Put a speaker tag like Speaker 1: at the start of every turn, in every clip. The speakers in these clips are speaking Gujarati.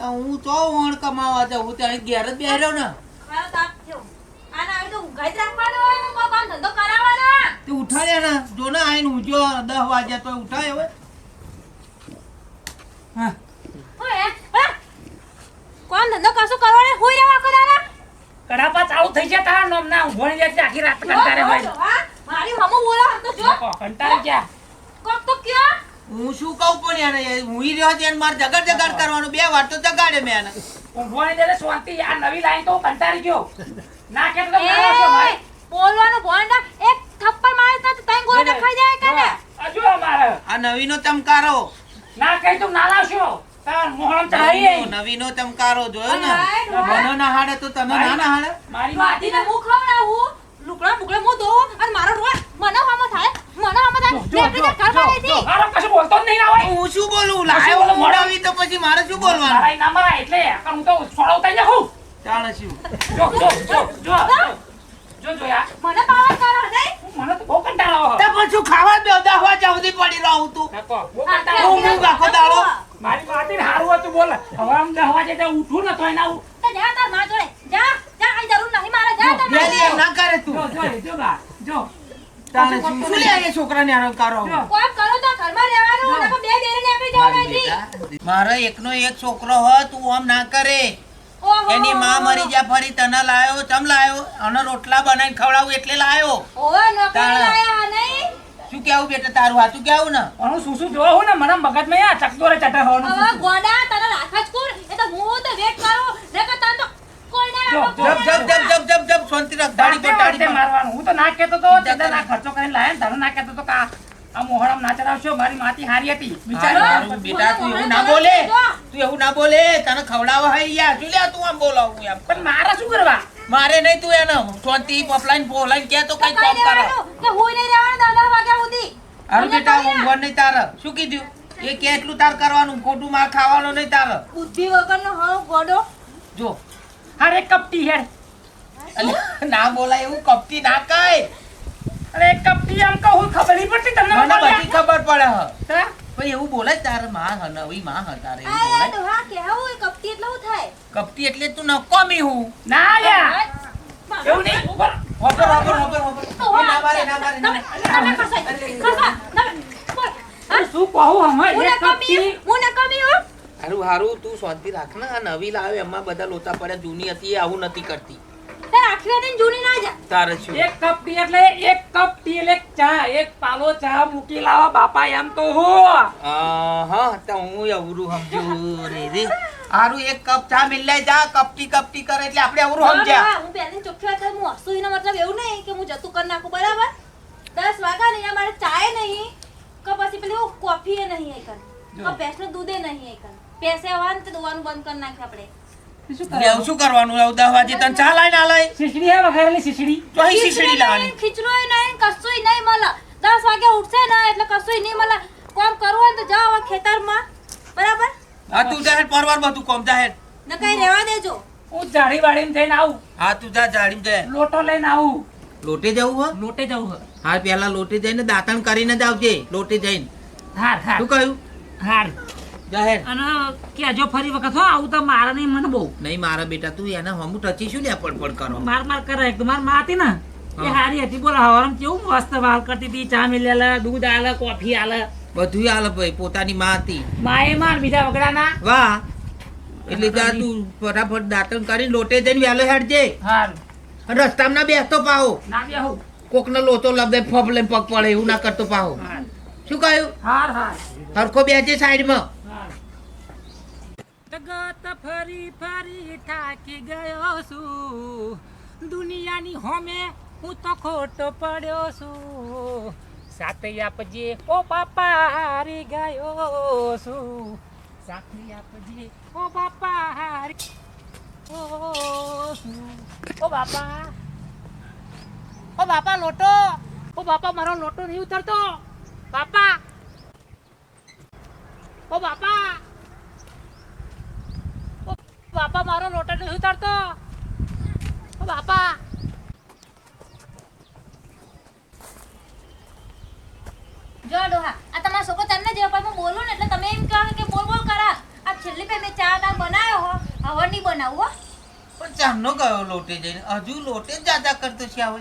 Speaker 1: હું તો વણ કમાવા જાઉં ત્યાં ઘેર જ બેહ્યો ને
Speaker 2: ખાયો તાપ થયો આના આવી તો ઊંઘાઈ જ રાખવાનો હોય ને કોઈ કામ ધંધો કરાવવાનો
Speaker 1: તે ઉઠાડ્યા ને જો ને આઈને ઊંઘ્યો 10 વાગ્યા તો ઉઠાય હવે હા
Speaker 2: ઓય કોમ ધંધો કશું કરવાનો હોઈ રહેવા કરાના
Speaker 3: કડાપા ચાલુ થઈ જાય તારા નામ ના ઊંઘવાની જાય આખી રાત કંટારે હોય
Speaker 2: મારી હમો બોલો તો જો
Speaker 3: કંટારે જા
Speaker 2: કોક તો કયો
Speaker 1: હું શું કહું પણ યાર હું ઈ રહ્યો છે મારે જગાડ કરવાનું 2 વાર તો જગાડે મેં એને
Speaker 3: ઊંઘવાની દે શાંતિ આ નવી લાઈન તો કંટારી ગયો ના કે તો મારો છો મારે
Speaker 2: બોલવાનું ભોંડા એક થપ્પડ મારે તો તઈ ગોળે ખાઈ જાય કે ને
Speaker 3: અજો મારે
Speaker 1: આ નવીનો ચમકારો
Speaker 3: ના કહી તું ના લાવશો તાર મોહરમ ચડાઈ
Speaker 1: નવીનો ચમકારો જોયો ને બનો ના હાડે તો તને ના ના હાડે
Speaker 3: મારી
Speaker 2: માટીને હું ખવડાવું લુકડા મુકડે હું દઉં અને મારો રોડ મને હમો થાય લે આપણે ઘર બારેથી
Speaker 3: મારો કશું બોલતો જ નહીં ના હોય
Speaker 1: હું શું બોલું લાયો મોડાવી તો પછી મારે શું બોલવાનું
Speaker 3: મારા ના મારા એટલે હું તો છોડાવતા જાઉં
Speaker 1: જાણે શું
Speaker 3: જો યાર
Speaker 2: મને પાવર કરો નહીં
Speaker 3: મને તો બહુ કંટાળો આવે
Speaker 1: તે પછી ખાવા દો 10 વાગ્યા સુધી પડી રહું તું
Speaker 3: નાકો બહુ
Speaker 1: હું
Speaker 3: કંટાળો
Speaker 1: હું આખો દાડો
Speaker 3: મારી માટી હારું હતું બોલ હવે આમ 10 વાગે તો ઉઠું ને તોય ના
Speaker 2: તો જા તાર માં જોડે જા આ જરૂર નહીં મારે જા તાર માં
Speaker 1: બેલી એમ ના કરે તું
Speaker 3: જો
Speaker 1: તાણે શું લે એ છોકરાને આરામ કરો
Speaker 2: કોમ કરો તો ઘરમાં રહેવાનું અને બે બેરીને આપી જવાનું હતી
Speaker 1: મારો એકનો એક છોકરો હો તું આમ ના કરે
Speaker 2: ઓહો
Speaker 1: એની માં મરી જા ફરી તને લાયો ચમ લાયો અને રોટલા બનાવીને ખવડાવું એટલે લાયો
Speaker 2: ઓવા નોકરી લાયા નહીં
Speaker 1: શું કેવું બેટા તારું હાચું કેવું ને
Speaker 3: હું શું જોવા હું ને મને મગજમાં આ ચકદોરે ચટર હોવાનું
Speaker 2: હવે ગોડા તને રાખા જ કોણ એ તો હું તો વેટ કરો નકર તને તો કોઈ ના
Speaker 1: જબ શાંતિ રાખ દાડી પર દાડી પર
Speaker 3: મારવાનું હું તો ના કહેતો તો જદા ના ખર્ચો કરીને લાયા ને તારે ના કહેતો તો કા આ મોહરમ ના ચડાવશો મારી માતી હારી હતી
Speaker 1: વિચારો બેટા તું એવું ના બોલે તને ખવડાવવા હે યાર શું લે તું આમ બોલાવું એમ
Speaker 3: પણ મારા શું કરવા
Speaker 1: મારે નહીં તું એને શાંતિ પોપલાઈન બોલાઈન કે તો કઈ કામ કરો
Speaker 2: કે હું નહીં રહેવાનું 10 વાગ્યા સુધી
Speaker 1: હારું બેટા ઊંઘવા નહીં તારે શું કીધું એ કે એટલું તાર કરવાનું ખોટું માર ખાવાનું નહીં તારે
Speaker 2: બુદ્ધિ વગરનો હો ગોડો
Speaker 1: જો
Speaker 3: અરે કપટી હેડ
Speaker 1: અલે ના બોલાય એવું કપટી ના કહે
Speaker 3: અરે કપટી આમ કહું ખબર નહીં પડતી તમને
Speaker 1: મને બધી ખબર પડે હ
Speaker 3: હા
Speaker 1: ભાઈ એવું બોલે તારે માં હ નવી માં હ તારે એવું
Speaker 2: આ
Speaker 1: બોલે
Speaker 2: ડોહા કે હું કપટી એટલે હું થાય
Speaker 1: કપટી એટલે તું નકોમી હું
Speaker 3: ના યાર એવું નહીં ઉપર
Speaker 1: હોબર એ ના મારે ના મારે
Speaker 2: તમે ખસા તમે બોલ
Speaker 3: શું કહું અમે
Speaker 2: હું
Speaker 3: એક કપટી
Speaker 2: ન કમી હું
Speaker 1: હારું હારું તું શાંતિ રાખ ને આ નવી લાવે એમાં બધા લોચા પડ્યા જૂની હતી એ આવું નથી કરતી
Speaker 2: તે આખી રાત જૂની ના જા
Speaker 1: તારે શું
Speaker 3: એક કપ ટી એટલે એક કપ ટી એટલે ચા એક પાલો ચા મૂકી લાવા બાપા એમ તો હો
Speaker 1: હા તો હું અવરું સમજુ રે હારું એક કપ ચા મિલાય જા કપટી કરે એટલે આપણે અવરું સમજ્યા
Speaker 2: હું પહેલી ચોખ્ખી વાત હું હસું એનો મતલબ એવું નહીં કે હું જતું કરી નાખું બરાબર 10 વાગ્યા નહીં મારે ચાય નહીં કે પછી પેલી કોફી એ નહીં એ કર કે ભેંસનું દૂધ એ નહીં એ કર પૈસે આવવાનું તો દોવાનું બંધ કરી નાખે આપણે
Speaker 1: લેવું શું કરવાનું 10 વાગે તને ચા લાઈને આલાય
Speaker 3: શીશડી હે વઘારેલી શીશડી
Speaker 1: તો અહીં શીશડી લાવવાની
Speaker 2: ખીચડોય નહીં કશુંય નહીં મળે 10 વાગે ઉઠશે ને એટલે કશુંય નહીં મળે કામ કરવું હોય તો જાઓ હવે ખેતરમાં બરાબર
Speaker 1: હા તું જાહેર પરવાર બધું કોમ જાહેર
Speaker 2: ન કઈ રહેવા દેજો
Speaker 3: હું જાડી વાડીને થઈને આવું
Speaker 1: હા તું જા જાડીમ જાય
Speaker 3: લોટો લઈને આવું
Speaker 1: લોટે જવું હો
Speaker 3: લોટે જવું
Speaker 1: હા પેલા લોટે જઈને દાંતણ કરીને જ આવજે લોટે જઈને
Speaker 3: હાર હાર
Speaker 1: શું કહ્યું
Speaker 3: હાર
Speaker 1: જાહેર
Speaker 3: અને કેજો ફરી વખત હો આવું તો મારે નહીં મને બહુ
Speaker 1: નહીં મારા બેટા તું એને હમું ટચી શું લે પડપડ કરો
Speaker 3: માર કરે એક તો માર માં હતી ને એ હારી હતી બોલો હવારમ કેવું મસ્ત વાલ કરતી હતી ચા મિલેલા દૂધ આલે કોફી આલે
Speaker 1: બધું હાલ ભાઈ પોતાની માં હતી
Speaker 3: માએ માર બીજા વગડાના
Speaker 1: વાહ એટલે જા તું ફટાફટ દાંતણ કરીને લોટે જઈને વહેલો હેડજે
Speaker 3: હાર
Speaker 1: રસ્તામાં ના બેસતો પાહો
Speaker 3: ના બેહું
Speaker 1: કોકનો લોચો લબે ફબલે પગ પડે એવું ના કરતો પાહો
Speaker 3: હાર
Speaker 1: શું કહ્યું
Speaker 3: હાર હાર
Speaker 1: હરખો બેસજે સાઈડમાં
Speaker 3: જગત ફરી ફરી થાકી ગયો છું દુનિયાની હોમે હું તો ખોટો પડ્યો છું સાથે આપજે ઓ બાપા હારી ગયો છું સાથે આપજે ઓ બાપા હારી ઓ બાપા લોટો ઓ બાપા મારો લોટો નહીં ઉતરતો બાપા ઓ બાપા બાપા મારો લોટો નહીં ઉતારતો ઓ બાપા
Speaker 2: જો ડોહા આ તમારા છોકરો તમને જેવા પણ હું બોલું ને એટલે તમે એમ કહો કે બોલ બોલ કરા આ છેલ્લી પે મેં ચા ના બનાવ્યો હો હવે નહીં બનાવું હો
Speaker 1: પણ ચામનો ગયો લોટે જઈને હજુ લોટે જ જાજા કરતો છે હવે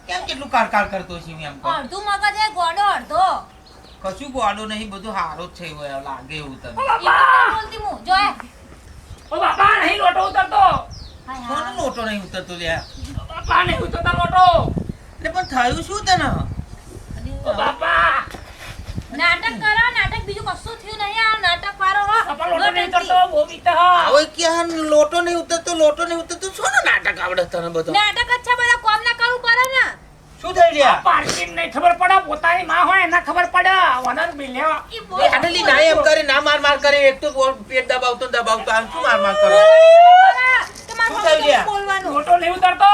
Speaker 1: કેમ કેટલું કારકાર કરતો છે એમ કહું.
Speaker 2: અડધું મગજ એ ગોડો અડધો
Speaker 1: કશું ગોળો નહીં બધું હારો જ છે હવે લાગે એવું તને
Speaker 3: ઓ બાપા
Speaker 2: બોલતી હું જોય
Speaker 3: ઓ બાપા નહીં લોટો ઉતરતો
Speaker 2: હાય
Speaker 1: કોનો
Speaker 2: હા
Speaker 1: લોટો નહીં ઉતરતો લ્યા
Speaker 3: બાપા નહીં ઉતરતા લોટો
Speaker 1: એટલે પણ થયું શું તને
Speaker 3: ઓ બાપા
Speaker 2: નાટક કરો નાટક બીજું કશું થયું નહીં આ નાટક પારો હો
Speaker 3: બાપા લોટો નહીં ઉતરતો બહુ બીતા
Speaker 1: હવે ક્યાં લોટો નહીં ઉતરતો શું ને નાટક આવડે તને બધું
Speaker 2: નાટક જ છે બધા કોમ ના કરવું પડે ને
Speaker 1: શું થઈ રહ્યા
Speaker 3: પાર્કિંગ નહીં ખબર પડે પોતાની માં હોય એના ખબર પડે વનર બિલ્યો
Speaker 2: ઈ બોલ
Speaker 1: આટલી ના એમ કરે ના માર કરે એક તો પેટ દબાવતો આમ શું માર કરે
Speaker 2: તમારું
Speaker 1: શું થઈ ગયા?
Speaker 2: બોલવાનું
Speaker 3: લોટો નહીં ઉતરતો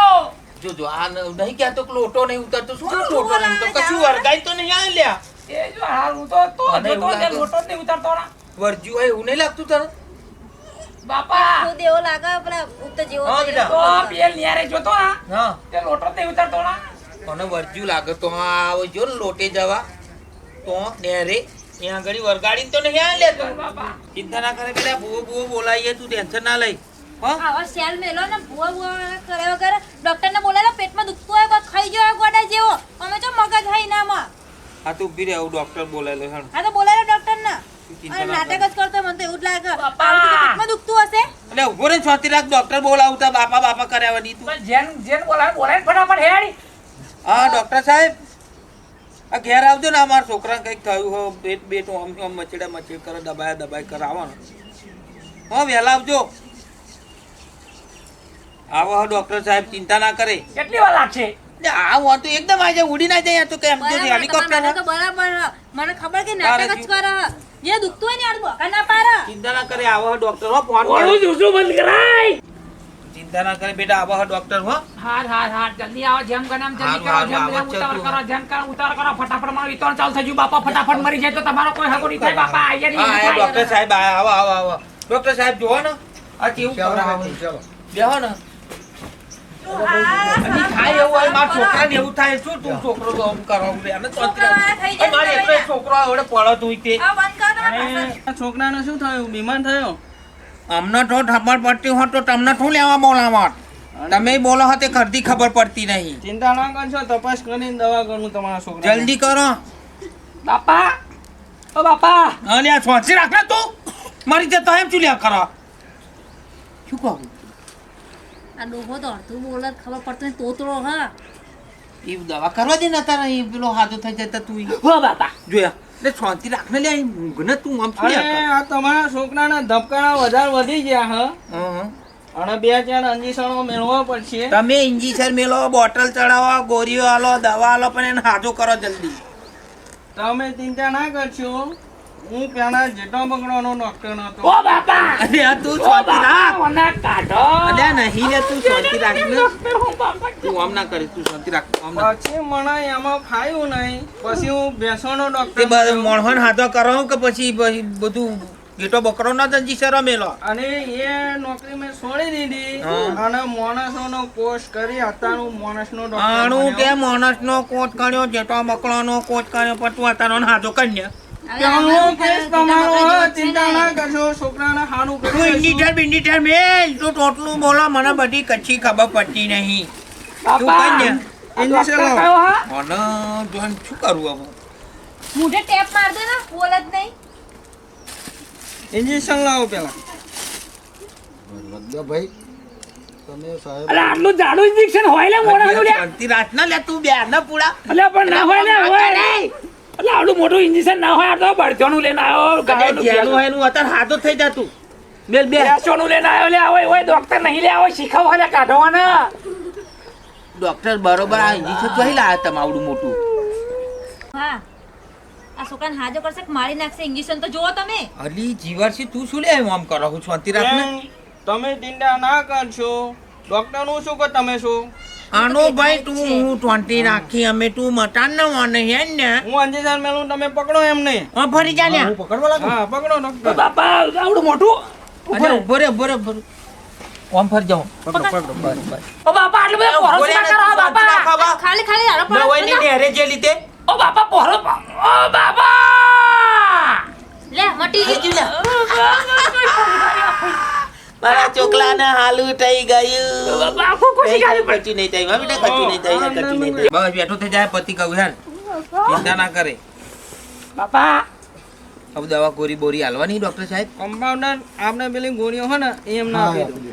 Speaker 1: જો આ નહીં કહેતો કે લોટો નહીં ઉતરતો શું
Speaker 2: જૂઠું
Speaker 1: લોટો નહીં તો
Speaker 2: બોલાવે
Speaker 1: કશું વરગાઈ તો નહીં આ લ્યા
Speaker 3: એ જો હાલ હું તો
Speaker 1: મને એવું
Speaker 3: જોતો તે
Speaker 1: લાગે.
Speaker 3: લોટો જ નહીં ઉતરતો ના
Speaker 1: વર્જ્યું હોય એવું નહીં લાગતું તને
Speaker 3: બાપા
Speaker 2: ખુદ એવો લાગે પેલા ઉત્તર જેવો
Speaker 1: હા,
Speaker 2: થઈ
Speaker 1: બેટા.
Speaker 3: તો
Speaker 2: ગયો.
Speaker 3: બેલ ન્યારે જોતો હા
Speaker 1: હા
Speaker 3: તે લોટો જ નહીં ઉતરતો ના
Speaker 1: મને વર્જ્યું લાગે તો આવો જો ને લોટે જવા તો નેરે ત્યાં આગળ વરગાડીને તો નહીં આ લે તું
Speaker 3: બાપા
Speaker 1: ચિંતા ના કરે બેટા ભૂવો બોલાવીએ તું ટેન્શન ના લઈ હા
Speaker 2: આવા સેલ મેલો ને ભૂવા ભૂવા કરે વગર ડોક્ટર ને બોલાયેલો પેટમાં દુખતું હોય કોઈ ખાઈ ગયો હોય ગોડા જેવો અમે તો મગજ hay નામાં
Speaker 1: આ તો ઊભી રહે આવું ડોક્ટર બોલાયેલો છે
Speaker 2: આ તો બોલાયેલો ડોક્ટર ને
Speaker 1: ચિંતા
Speaker 2: અને
Speaker 1: ના
Speaker 2: નાટક જ કરતો મને તો એવું જ લાગે
Speaker 3: બાપા.
Speaker 2: આવું તો પેટમાં દુખતું હશે
Speaker 1: એટલે ઉભો રે છોતી રાખ ડોક્ટર બોલાવતા બાપા કરાવવાની તું
Speaker 3: બસ જેન જેન બોલાય ફટાફટ હેડી
Speaker 1: હા ડોક્ટર સાહેબ આ ઘેર આવજો ને અમારા છોકરાને કંઈક થયું હો પેટ બેટ આમ મચેડ કરે દબાય કરાવવાનો હા વહેલા આવજો આવો હા ડોક્ટર સાહેબ ચિંતા ના કરે
Speaker 3: કેટલી વાર લાગશે
Speaker 1: એટલે આ હું તો એકદમ આજે ઉડી ના જાય આ તો કે એમ જો
Speaker 2: બરાબર,
Speaker 1: હેલિકોપ્ટર
Speaker 2: તમારા માટે તો બરાબર હ. મને ખબર કે નાટક જ કરે હ. જે દુખતું હોય ને યાર બોકા ના પાડે
Speaker 1: ચિંતા ના કરે આવો હા ડોક્ટર હો ફોન
Speaker 3: ઓળું
Speaker 1: કરો
Speaker 3: જુસું બંધ કરાય
Speaker 1: ચિંતા ના કરે બેટા આવો હા ડોક્ટર હો
Speaker 3: હાર જલ્દી આવો જેમ ગને એમ જલ્દી કરો
Speaker 1: હારું,
Speaker 3: જેમ
Speaker 1: આવો
Speaker 3: બને
Speaker 1: જ
Speaker 3: ઉતાર
Speaker 1: તું.
Speaker 3: કરો જેમ કરો ઉતાર કરો ફટાફટ મારો વિતરણ ચાલુ થઈ ગયું બાપા ફટાફટ મરી જાય તો તમારો કોઈ હગો નહીં થાય બાપા આયા નહીં
Speaker 1: હા
Speaker 3: થાય.
Speaker 1: ડોક્ટર સાહેબ આવો ડોક્ટર સાહેબ જોવો ને આ કેવું કરાવે બેહો ને અને થાય એવું હોય મારા છોકરાને એવું થાય શું તું છોકરો તો આમ કરાવું રે અને ચોતરા
Speaker 2: થઈ જાય,
Speaker 1: મારે
Speaker 2: થઈ
Speaker 1: એકલો એક
Speaker 2: જાય.
Speaker 1: છોકરો આવડે પડો તું તે
Speaker 2: આ બંધ કરો ને પાછળ.
Speaker 4: આ છોકરાને શું થયું બીમાર થયો
Speaker 1: અમને તો ખબર પડતી હોત તો તમને શું લેવા બોલાવત તમે બોલો હો તે ખરતી ખબર પડતી નહીં
Speaker 4: ચિંતા ના કરશો તપાસ કરીને દવા કરું તમારા છોકરા
Speaker 1: જલ્દી કરો
Speaker 3: બાપા ઓ બાપા
Speaker 1: અને આ છોંચી રાખે તું મારી જતો એમ ચૂલ્યા કરો શું કહું
Speaker 2: આ ડોહો તો અડધું બોલે ખબર પડતું તોતરો હા
Speaker 1: એ દવા કરવા દે ને તારા એ પેલો હાથો થઈ જતા તું ઈ.
Speaker 3: હો બાપા
Speaker 1: જોયા એટલે શાંતિ રાખને લે અહીં ઊંઘ ને તું આમ
Speaker 4: અને
Speaker 1: ચૂલ્યા
Speaker 4: આ તમારા છોકરાના ધબકારા વધારે વધી ગયા હ
Speaker 1: કર
Speaker 4: અને 2-4 ઇન્જેક્શનો મેળવવા પડશે
Speaker 1: તમે ઇન્જેક્શન મેલો બોટલ ચડાવો ગોળીઓ આલો દવા આલો પણ એને હાજો કરો જલ્દી
Speaker 4: તમે ચિંતા ના કરશો હું પેલા જેટલો બગડવાનો ડોક્ટર હતો
Speaker 3: ઓ બાપા
Speaker 1: અરે આ તું
Speaker 3: ઓ
Speaker 1: શાંતિ રાખ
Speaker 3: બાપા મને કાઢો
Speaker 1: અરે નહીં રે તું શાંતિ રાખ ને
Speaker 3: ઓ બાપા
Speaker 1: તું આમ ના કરે તું શાંતિ રાખ આમ ના
Speaker 4: પછી મને એમાં ફાયું નહીં પછી હું ભેંસોનો
Speaker 1: તે
Speaker 4: ડોક્ટર
Speaker 1: મોણહન હાથો કરો કે પછી બધું ગેટો બકરો ના જ ઇન્જેક્શન મેલો
Speaker 4: અને એ નોકરી મેં છોડી દીધી
Speaker 1: હા.
Speaker 4: અને માણસોનો કોર્સ કરી અત્યારનું માણસનો
Speaker 1: આણું
Speaker 4: ડોક્ટર
Speaker 1: તે માણસનો કોટ કાઢ્યો જેટો બકરાનો કોટ કાઢ્યો પણ તું અત્યારનો હાથો કન્યા
Speaker 4: ત્યાંનો કેસ તમારો હ, ચિંતા ના કરશો છોકરાને હારું
Speaker 1: તું
Speaker 4: કરી
Speaker 1: ઇન્ડિટર બિન્ડિટર મેલ તું ટોટલું બોલો મને બધી કચ્છી ખબર પડતી નહીં
Speaker 3: બાપા
Speaker 1: કન્યા.
Speaker 3: આ
Speaker 4: ઇન્જેક્શન
Speaker 3: ડોક્ટર
Speaker 4: લાવો.
Speaker 3: કયો હા
Speaker 1: મને જોન શું કરવું હવે
Speaker 2: મોઢે ટેપ માર દે ને બોલ જ નહીં
Speaker 4: ઇન્જેક્શન લાવો પેલા
Speaker 5: ભાઈ તમે સાહેબ
Speaker 3: અરે આટલું જાડું ઇન્જેક્શન હોય લે મોઢાનું લે
Speaker 1: શાંતિ રાખ ના લે તું બે ના પૂડા
Speaker 3: અલે પણ ના હોય લે હોય એટલે આવડું મોટું ઇન્જેક્શન ના હોય આ તો બળજોનું લઈને આવ્યો ગાયોનું
Speaker 1: જેનું હોય એનું અત્યારે હાથો થઈ જાતું મેલ બે
Speaker 3: બેસોનું લઈને આવ્યો લે ઓય ઓય ડોક્ટર નહીં લે ઓય શીખવા લે કાઢવાના
Speaker 1: ડોક્ટર બરોબર આ ઇન્જેક્શન જોઈ લાયા તમે આવડું મોટું
Speaker 2: હા આ છોકરાને હાજો કરશે કે મારી નાખશે ઇન્જેક્શન તો જુઓ તમે
Speaker 1: અલી જીવારસી તું શું લે આમ કરો હું શાંતિ રાખ ને
Speaker 4: બેન, તમે ચિંતા ના કરશો ડોક્ટરનું શું કહો તમે શું
Speaker 1: આનો ભાઈ તું હું 20 રાખી અમે તું મટાન ના વાને હે ને
Speaker 4: હું ઇન્જેક્શન મેલું તમે પકડો એમને
Speaker 1: હા ફરી જા લે
Speaker 5: હું પકડવા લાગુ
Speaker 4: હા પકડો
Speaker 3: ઓ
Speaker 4: ડોક્ટર
Speaker 3: બાપા આવડું મોટું
Speaker 1: અરે ઉભો રે ઓમ ફરી જાઓ
Speaker 5: પકડો બસ બસ
Speaker 3: ઓ બાપા આટલું બધું પોરો શું કરો બાપા
Speaker 2: ખાલી ખાલી હારો
Speaker 1: મેં ઓય ની નેરે જે લીધે
Speaker 3: ઓ બાપા પોરો ઓ બાપા
Speaker 2: લે મટી
Speaker 1: થઈ ગયું લે. મારા ચોકલાને હાલું થઈ ગયું
Speaker 3: બાપા આખું ખુશી ગાવી પડી.
Speaker 1: કચી નહીં થઈ હા બેટા કચી નહીં થઈ કચી નહીં થઈ બસ બેઠો થઈ જાય પતિ કહું હેર ચિંતા ના કરે
Speaker 3: બાપા
Speaker 1: હવે દવા ગોરી બોરી હાલવાની ડોક્ટર સાહેબ
Speaker 4: કમ્પાઉન્ડર આપણે પેલી ગોળીઓ હોય ને એ એમને આપી દો.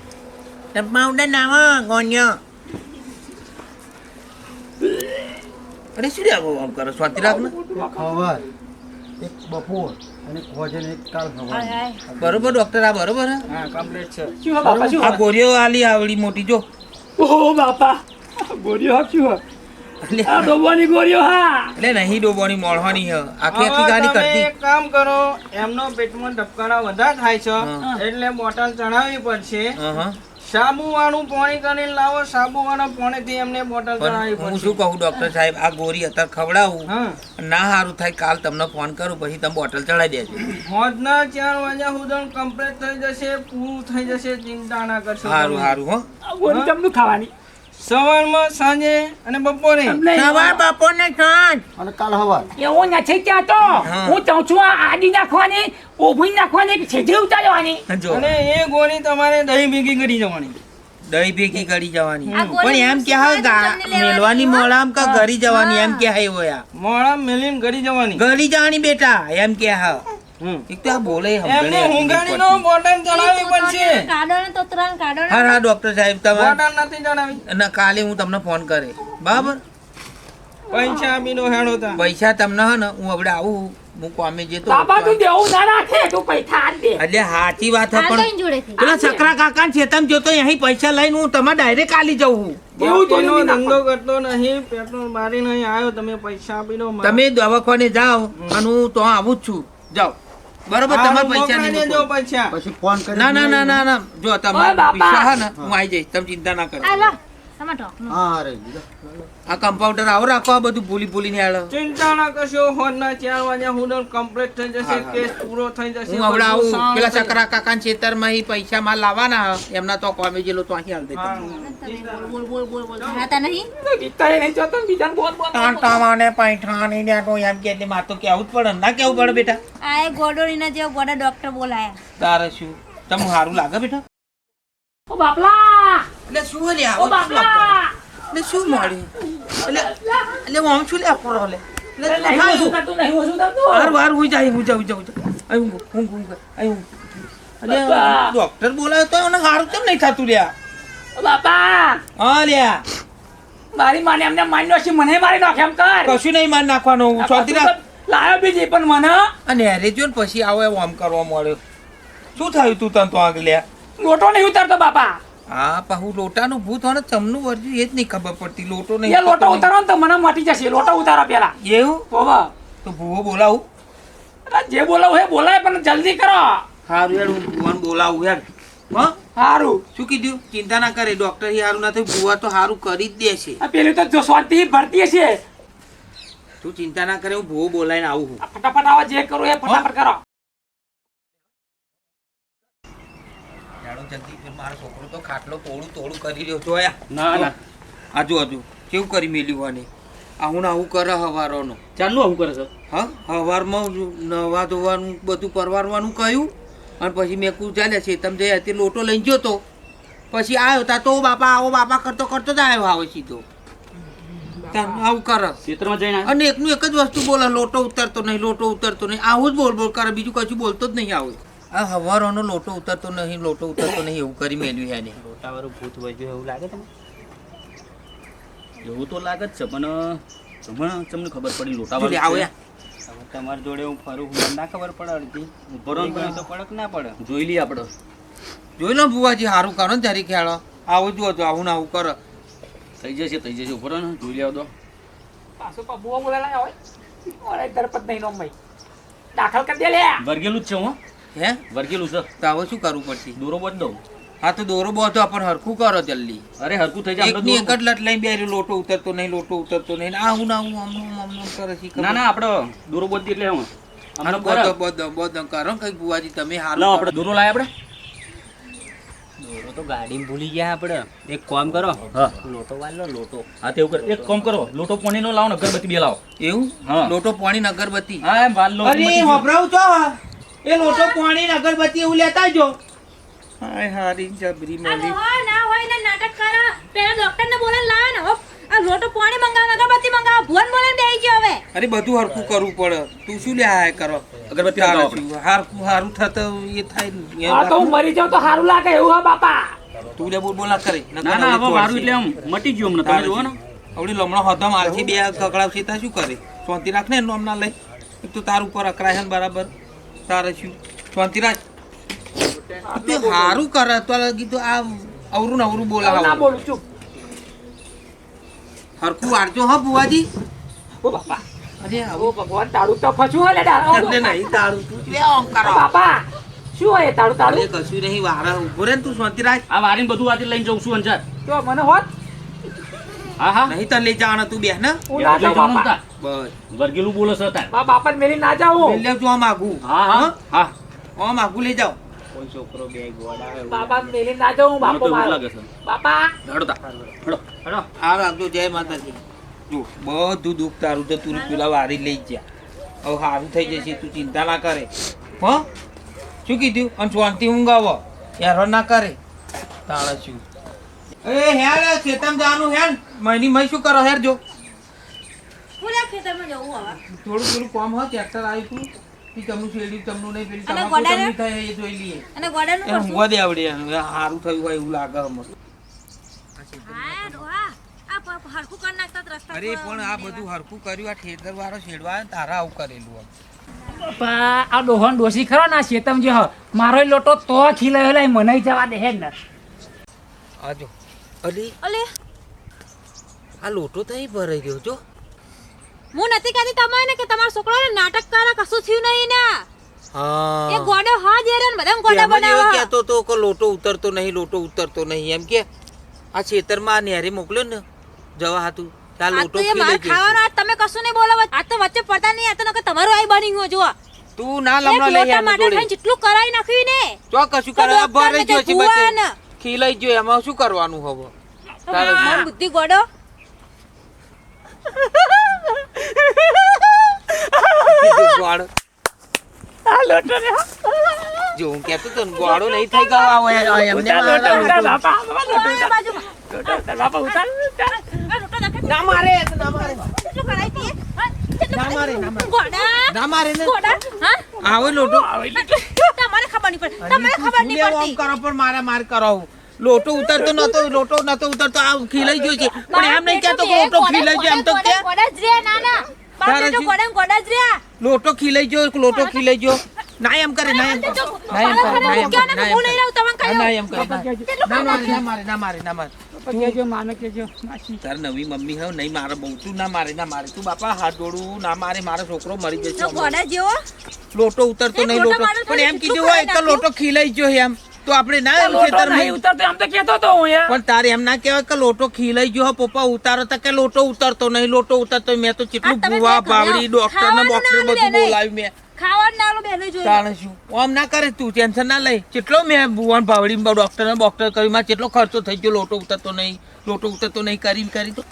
Speaker 1: કમ્પાઉન્ડર નામ ગોન્યો અરે શું આવો આમ કરો સ્વાતિ રાખ ને
Speaker 5: ખબર એક બપોર અને એક હોજે ને એક કાલ ખબર
Speaker 1: બરોબર ડોક્ટર આ બરોબર હે
Speaker 4: હા કમ્પ્લીટ છે.
Speaker 3: શું બાપા શું
Speaker 1: આ ગોરીઓ આલી આવડી મોટી જો
Speaker 3: ઓહો બાપા ગોરીઓ હા શું આ
Speaker 1: એટલે
Speaker 3: ડોબાની ગોરીઓ હા
Speaker 1: એટલે નહીં ડોબોની મોળવાની હે આખી આખી
Speaker 4: હવે
Speaker 1: ગાડી
Speaker 4: તમે
Speaker 1: કરતી
Speaker 4: એક કામ કરો એમનો પેટમાં ધબકારા વધારે થાય છે
Speaker 1: હા.
Speaker 4: એટલે બોટલ ચડાવવી પડશે
Speaker 1: હા
Speaker 4: સાબુ વાળું પાણી કરીને લાવો સાબુ વાળા પાણીથી એમને બોટલ ચડાવવી
Speaker 1: પણ હું
Speaker 4: પડશે
Speaker 1: શું કહું ડોક્ટર સાહેબ આ ગોરી અત્યારે ખવડાવું
Speaker 4: હા
Speaker 1: ના સારું થાય કાલ તમને ફોન કરું પછી તમે બોટલ ચડાવી દેજો
Speaker 4: હોજના 4 વાગ્યા સુધી કમ્પ્લીટ થઈ જશે પૂરું થઈ જશે ચિંતા ના કરશો
Speaker 1: સારું
Speaker 4: તમે.
Speaker 1: સારું હો
Speaker 3: આ ગોરી તમને ખાવાની
Speaker 4: સવારમાં સાંજે અને બપોરે
Speaker 3: તમને
Speaker 1: સવાર બપોરને સાંજ
Speaker 5: અને કાલ હવાર
Speaker 3: એવું નથી ત્યાં તો
Speaker 1: હા.
Speaker 3: હું ચાહું છું આ આડી નાખવાની ઓભી નાખવાની કે છેજે ઉતારવાની
Speaker 1: જો
Speaker 4: અને એ ગોળી તમારે દહીં ભેગી કરી જવાની
Speaker 1: દહીં ભેગી કરી જવાની
Speaker 2: આ ગોળી
Speaker 1: પણ એમ કે હા
Speaker 2: તમને લેવાની
Speaker 1: મેલવાની મોળામ કે ઘરી જવાની એમ કે હે હોયા
Speaker 4: મોડા મેલીને કરી જવાની
Speaker 1: ઘરી જવાની બેટા એમ કે હા
Speaker 4: હમ.
Speaker 1: એક તો આ બોલે
Speaker 4: એમને હુંગાડીનો બોટલ ચડાવવી પડશે
Speaker 2: કાઢોને તો ત્રણ કાઢોને
Speaker 1: હા હા ડોક્ટર સાહેબ તમારે
Speaker 4: બોટલ નથી ચડાવી
Speaker 1: અને કાલે હું તમને ફોન કરે બરાબર
Speaker 4: પૈસા આપી દો હેડો તા
Speaker 1: પૈસા તમને હે ને હું હવે આવું હું કોમે જતો
Speaker 3: બાપા તું દેવું ના રાખે તું પૈસા આજ દે
Speaker 1: એટલે સાચી વાત હે
Speaker 2: કાઢો
Speaker 1: પણ
Speaker 2: એની જોડેથી
Speaker 1: પેલા સકરા કાકા ચેતન જોતો અહીં પૈસા લઈને હું તમારે ડાયરેક્ટ આલી જઉં છું
Speaker 3: એવું તો
Speaker 4: એનો
Speaker 3: નહીં
Speaker 4: ધંધો કરતો નહીં પેટ્રોલ મારી નહીં આવ્યો તમે પૈસા આપી દો મારે.
Speaker 1: તમે દવાખાને જાઓ અને હું તો આવું જ છું જાઓ બરોબર
Speaker 4: હારું,
Speaker 1: તમારે પૈસા
Speaker 4: મોકલાઈ
Speaker 1: નહીં
Speaker 4: દેજો
Speaker 1: મૂકો.
Speaker 4: પૈસા
Speaker 5: પછી ફોન કરી
Speaker 1: ના ના ના ના ના જો
Speaker 3: ઓય
Speaker 1: તમારે
Speaker 3: બાપા.
Speaker 1: પૈસા હે ને હું આવી જઈશ તમે ચિંતા ના કરો
Speaker 2: આ લો તમાર ઢોકનું.
Speaker 5: હા રે
Speaker 1: આ કમ્પાઉન્ડર આવો રાખો આ બધું ભૂલી ભૂલીને આલો
Speaker 4: ચિંતા ના કરશો હોજના 4 વાગ્યા સુધી કમ્પ્લીટ થઈ જશે
Speaker 1: હા, હા.
Speaker 4: કેસ પૂરો થઈ જશે
Speaker 1: હું હમણાં આવું
Speaker 4: બધું
Speaker 1: પેલા
Speaker 4: શાંત.
Speaker 1: સકરા કાકા ખેતરમાં ઈ પૈસા માં લાવવાના હે. એમના તો કોમે જેલો તો અહીં હાલ દે
Speaker 4: હા.
Speaker 2: બોલ બોલ બોલ બોલ ભણાતા નહીં
Speaker 3: ગીતા એ નહીં જોતો ને બીજાને બોલ બોલ બોલ.
Speaker 1: ટાંટાવાને પૈઠાની ને તો એમ કે એટલે મારે તો કેવું જ પડે ને. ના કેવું પડે બેટા
Speaker 2: આ એ ગોડોળીના જેવો ગોડા ડોક્ટર બોલાયા
Speaker 1: તારે શું તમને સારું લાગે બેટા
Speaker 3: ઓ બાપલા
Speaker 1: એટલે શું લે
Speaker 3: ઓ બાપલા
Speaker 1: એટલે શું મળ્યું એટલે હું આમ છું લે આપો લે
Speaker 3: નહીં ઓછું કરતું નહીં ઓછું કરતું
Speaker 1: વાર હું જાય હું જાઉં અહીં એટલે
Speaker 3: બાપા.
Speaker 1: ડોક્ટર બોલાયો તો એને સારું કેમ નહીં થતું લ્યા
Speaker 3: ઓ બાપા
Speaker 1: હા લ્યા
Speaker 3: મારી માને એમને મારી નાખી મને મારી નાખે એમ કર
Speaker 1: કશું નહીં માર નાખવાનું શાંતિ રાખ
Speaker 3: લાયો બીજી પણ મને
Speaker 1: અને હેરે જો ને પછી આવો એવો આમ કરવા મળ્યો શું થયું તું તને તો આગળ લ્યા
Speaker 3: લોટો નહીં ઉતારતો બાપા
Speaker 1: હા પાહુ લોટાનું ભૂત હોય ને ચમનું વર્જ્યું એ જ નહીં ખબર પડતી લોટો નહીં
Speaker 3: એ લોટો ઉતારો ને તો મને મટી જશે લોટો ઉતારો પેલા
Speaker 1: એવું
Speaker 3: ઓવા
Speaker 1: તો ભૂવો બોલાવું
Speaker 3: જે બોલાવું એ બોલાય પણ જલ્દી કરો
Speaker 1: સારું યાર હું ભૂવાને બોલાવું યાર હા
Speaker 3: સારું
Speaker 1: શું કીધું ચિંતા ના કરે ડોક્ટર સારું ના થયું ભૂવા તો સારું કરી જ દેશે
Speaker 3: આ પેલી તો જો શાંતિ ભરતી હશે
Speaker 1: તું ચિંતા ના કરે હું ભૂવો બોલાવીને આવું છું
Speaker 3: આ ફટાફટ આવા જે કરું એ ફટાફટ કરો
Speaker 1: જાડો જલ્દી મારો છોકરો તો ખાટલો તોડું કરી રહ્યો છો યાર
Speaker 4: ના ના
Speaker 1: આજુ કેવું કરી મેલ્યું આને આવું ને આવું કરે હવારોનો
Speaker 4: ચાલુ આવું કરે છે
Speaker 1: હા હવારમાં નવા ધોવાનું બધું પરવારવાનું કહ્યું અને પછી મેં કું ચાલે છે તમે જઈ હતી લોટો લઈને ગયો તો પછી આવ્યો તા તો બાપા આવો બાપા કરતો કરતો જ આવ્યો આવે સીધો તાન આવું કરે
Speaker 4: ક્ષેત્રમાં જઈને
Speaker 1: અને એકનું એક જ વસ્તુ બોલે લોટો ઉતરતો નહીં આવું જ બોલ કરે બીજું કશું બોલતો જ નહીં આવે આ હવારોનો લોટો ઉતરતો નહીં એવું કરી મેલ્યું એને
Speaker 4: લોટાવાળું ભૂત વજ્યું એવું લાગે તમને એવું તો લાગે જ છે પણ તમને ખબર પડી
Speaker 1: જોડે આવો યાર.
Speaker 4: હવે તમારી જોડે હું ફરું મને ના ખબર પડે અડધી ઉપર તો પડક ના પડે જોઈ લઈએ આપણે
Speaker 1: જોઈ લો બુવાજી સારું કરો ને જરી ખ્યાલ આવું જ હતું આવું ને આવું કરો
Speaker 4: થઈ જશે ઉપર ને જોઈ લેવા દો
Speaker 3: પાછો પબુઓ બોલાય હોય ઓરે દરપત નહીં નો ભાઈ દાખલ કરી દે લે
Speaker 4: વર્ગેલું જ છે હું
Speaker 1: હે
Speaker 4: વર્ગેલું છે
Speaker 1: તો હવે શું કરવું પડશે
Speaker 4: દોરો બોજ દઉં
Speaker 1: હા તો દોરો બોધો પણ હરખું કરો જલ્દી
Speaker 4: અરે હરકું થઈ જાય
Speaker 1: એકની એક જ લટ લઈને બેર્યું લોટો ઉતરતો નહીં આવું ને આવું આમનું કરે છે
Speaker 4: ના ના આપણે દોરો બોજ એટલે હું
Speaker 1: હાલો બધો કરો કઈ બુવાજી તમે હાલો
Speaker 4: આપણે દોરો લાય આપણે દોરો તો ગાડીમાં ભૂલી ગયા આપણે એક કામ કરો હા લોટો વાળ લો લોટો હા તેવું કરો એક કામ કરો લોટો પાણીનો લાવો ને અગરબત્તી બે લાવો
Speaker 1: એવું
Speaker 4: હા.
Speaker 1: લોટો પાણી ને અગરબત્તી
Speaker 4: હા એમ વાળ લો
Speaker 1: અરે હોભરાવું છો એ લોટો પાણી ને અગરબત્તી એવું લેતા જો હાય હારી જબરી
Speaker 2: આ
Speaker 1: મળી
Speaker 2: ડોહા ના હોય ને નાટક કરે પેલા ડોક્ટર ને બોલાવીને લાવે ને હો આ લોટો પાણી મંગાવ અગરબત્તી મંગાવ ભુવન બોલાવીને બેહી ગયો હવે
Speaker 1: અરે બધું હરખું કરવું પડે તું શું લે હાય કરો
Speaker 4: અગરબત્તી
Speaker 1: તારે
Speaker 4: લગાવો
Speaker 1: શું? હારખું હારું થતો એ થાય ને.
Speaker 3: આ તો હું મરી જાઉં તો સારું લાગે એવું હા બાપા.
Speaker 1: તું લે બોલ બોલા કરે
Speaker 4: ના ના હવે મારું એટલે આમ મટી ગયું હમણાં તમે જુઓ ને
Speaker 1: આવડી લમણો હતો મારથી બે કકડાવશે તા શું કરે શાંતિ રાખ ને એનું ના લઈ એક તો તાર ઉપર અકરાય છે ને બરાબર તારે શું શાંતિ રાખ તે હારું કરે તો કીધું આ અવરું ને અવરું
Speaker 3: ના
Speaker 1: બોલાવ
Speaker 3: બોલું છું.
Speaker 1: હરખું વાળજો હા બુવાજી
Speaker 3: ઓ બાપા
Speaker 1: અરે
Speaker 3: ઓ
Speaker 1: આવું
Speaker 3: ભગવાન તારું તો ફસું હોય લેડા. ઓ
Speaker 1: એટલે
Speaker 3: બાપા.
Speaker 1: નહીં તારું તું લે આમ કરો
Speaker 3: બાપા શું હોય એ તારું
Speaker 1: અરે
Speaker 3: તારું
Speaker 1: કશું નહીં વારા ઉભો રે ને તું શાંતિ રાખ
Speaker 4: આ વારીને બધું આજે લઈને જઉં છું અંજાર
Speaker 3: તો મને હોત
Speaker 4: હા હા
Speaker 1: નહીં તને લઈ જવાના તું બે ને
Speaker 3: હું ના જાઉં બાપા.
Speaker 1: બસ
Speaker 4: વર્ગેલું બોલો છો તાર
Speaker 3: મારા બાપાને મેલી ના જાઉં.
Speaker 1: લઈ લેજો આમ આગું
Speaker 4: હા હા હા
Speaker 1: આમ આગું લઈ જાઓ કોઈ છોકરો બે ગોડા
Speaker 3: બાપાને મેલી ના જાઉં
Speaker 4: મને
Speaker 3: બાપો
Speaker 4: તો એવું
Speaker 3: મારો.
Speaker 4: લાગે છે
Speaker 3: બાપા
Speaker 4: હડો તા હડો હડો
Speaker 1: આ રાખજો જય માતાજી જો બધું દુઃખ તારું તો તું પેલા વારી લઈ જા હવે સારું થઈ જશે તું ચિંતા ના કરે હો શું કીધું અને શાંતિ ઊંઘાવો યાર ના કરે તાણે શું એ હેડ ખેતમ જવાનું હેડ મહિની મય શું કરો હેડ જો
Speaker 2: હું લે ખેતરમાં જવું હવે
Speaker 1: થોડું થોડું કામ હોય ટ્રેક્ટર આવ્યું તું ઈ તમનું શેડ્યું તમનું નહીં પેલી
Speaker 2: અને
Speaker 1: તમાકુ
Speaker 2: ગોડાને?
Speaker 1: તમની થાય એ જોઈ લઈએ
Speaker 2: અને ગોડાનું
Speaker 1: એ
Speaker 2: કરશું
Speaker 1: ઊંઘવા દે આવડે સારું થયું હોય એવું લાગે અમને
Speaker 2: હા ડોહા આ હરખું કરી નાખતા જ રસ્તા
Speaker 1: અરે પણ આ બધું હરખું કર્યું આ ઠેતર વાળો શેડવા તારા આવું કરેલું આમ
Speaker 3: બાપા આ ડોહન ડોસી ખરો ને આ શેતમ જે હ મારો લોટો તો ખીલાયો લે મને જવા દે હે ને.
Speaker 1: આજો અલી
Speaker 2: અલે
Speaker 1: આ લોટો તો અહીં ભરાઈ ગયો જો
Speaker 2: હું નથી કહેતી તમારે ને કે તમારો છોકરો ને નાટક કરે કશું થયું નહીં ને
Speaker 1: હા
Speaker 2: એ ગોડો હા જે રે ને બધા ગોડા બનાવે
Speaker 1: કહેતો તો કે લોટો ઉતરતો નહીં એમ કે આ ખેતરમાં નેરે મોકલ્યો ને જવા હાતું ત્યાં
Speaker 2: આ
Speaker 1: લોટો
Speaker 2: તો એ માર
Speaker 1: ખીલે
Speaker 2: ખાવાનો આ તમે કશું નહીં બોલો આ તો વચ્ચે પડતા નહીં આ તો નકર તમારું આઈ બની ગયો જો
Speaker 1: તું ના
Speaker 2: એક
Speaker 1: લમણો લઈ
Speaker 2: લોટા
Speaker 1: આવ
Speaker 2: માટે
Speaker 1: જોડે
Speaker 2: થઈને જેટલું કરાઈ નાખ્યું ને
Speaker 1: ચો કશું
Speaker 2: તો
Speaker 1: કરે ભરાઈ ગયો છે
Speaker 2: ભુવન.
Speaker 1: બચ્ચે ખીલાઈ ગયો એમાં શું કરવાનું હવે તારે
Speaker 2: માર બુદ્ધિ ગોડો
Speaker 1: ગોળ
Speaker 3: આ લોટો રે
Speaker 1: જો હું કહેતો તો ને, ગોળો નહીં થઈ ગયો આ હોય એમને
Speaker 3: ઉતાર લોટો ઉતાર બાપા
Speaker 2: આ બાજુમાં.
Speaker 3: ઉતાર બાપા ઉતાર ઉતાર.
Speaker 2: આ લોટો નાખે.
Speaker 1: ના મારે ના મારે
Speaker 2: કેટલું કરાઈ તી? હા? કેટલું
Speaker 1: ના મારે, ના મારે.
Speaker 2: ગોડા
Speaker 1: ના મારે ને
Speaker 2: ગોડા હા
Speaker 1: આવે લોટો
Speaker 2: તમારે ખબર નહીં પડતી તમને ખબર નહીં
Speaker 1: શું લેવો આમ
Speaker 2: પડતી
Speaker 1: કરો પણ માર કરાવું લોટો ઉતરતો નતો ઉતરતો આ ખીલાઈ ગયો છે પણ એમ નહીં કહેતો કે લોટો ખીલાઈ ગયો એમ તો કે
Speaker 2: ગોડા જ રે ના ના બાપ
Speaker 1: તારે
Speaker 2: બેટો
Speaker 1: શું?
Speaker 2: ગોડા જ રે
Speaker 1: લોટો ખીલાઈ ગયો ના એમ કરે ના એમ કરે ના મારે
Speaker 3: કહેજો માને કહેજો માસી.
Speaker 1: તાર નવી મમ્મી હે નહીં મારે બહુ તું ના મારે તું બાપા હાથ જોડું ના મારે મારો છોકરો મરી જશે હમણાં.
Speaker 2: ગોડા જેવો
Speaker 1: લોટો ઉતરતો
Speaker 2: એક
Speaker 1: નહીં
Speaker 2: લોટો
Speaker 1: લોટો
Speaker 2: મારો
Speaker 1: પણ એમ
Speaker 2: થોડું
Speaker 1: કીધું હોય કે
Speaker 2: નાખ્યું.
Speaker 1: લોટો ખીલાઈ ગયો એમ તો આપણે ના એમ
Speaker 3: લોટો
Speaker 1: ખેતરમાં
Speaker 3: નહીં ઉતરતો એમ તો કહેતો તો હું યાર.
Speaker 1: પણ તારે એમ ના કહેવાય કે લોટો ખીલાઈ ગયો હો પપ્પા ઉતારો તો કે લોટો ઉતરતો નહીં લોટો ઉતરતો મેં તો કેટલું
Speaker 2: આ તમે
Speaker 1: ભૂવા
Speaker 2: બે
Speaker 1: ભાવડી ડોક્ટર ને
Speaker 2: ખાવાનું
Speaker 1: બોક્ટર
Speaker 2: ના
Speaker 1: બધું
Speaker 2: લે નહીં.
Speaker 1: બોલાવ્યું મેં
Speaker 2: ખાવાનું નાલો બેનો જોઈ
Speaker 1: તાણે શું આમ ના કરે તું ટેન્શન ના લઈ કેટલો મેં ભુવન ભાવડી ડોક્ટર ને બોક્ટર કર્યું માં કેટલો ખર્ચો થઈ ગયો લોટો ઉતરતો નહીં કરી તો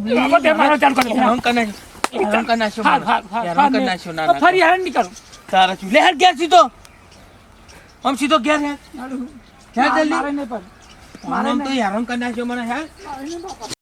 Speaker 3: બાપા તે મારો ચાલ કરો.
Speaker 1: હેરાન કરી નાખ્યો
Speaker 3: હા,
Speaker 1: મને.
Speaker 3: હા, હા,
Speaker 1: હેરાન
Speaker 3: હા,
Speaker 1: કરી
Speaker 3: ને.
Speaker 1: નાખ્યો ના
Speaker 3: તો
Speaker 1: ના
Speaker 3: ફરી હેરાન નહીં કરું.
Speaker 1: તારા શું લે હેડ ઘેર સીધો આમ સીધો ઘેર હેડ
Speaker 3: મારું-
Speaker 1: હેડ જલ્દી
Speaker 3: મારે નહીં પણ.
Speaker 1: આમ તો હેરાન કરી નાખ્યો મને હેડ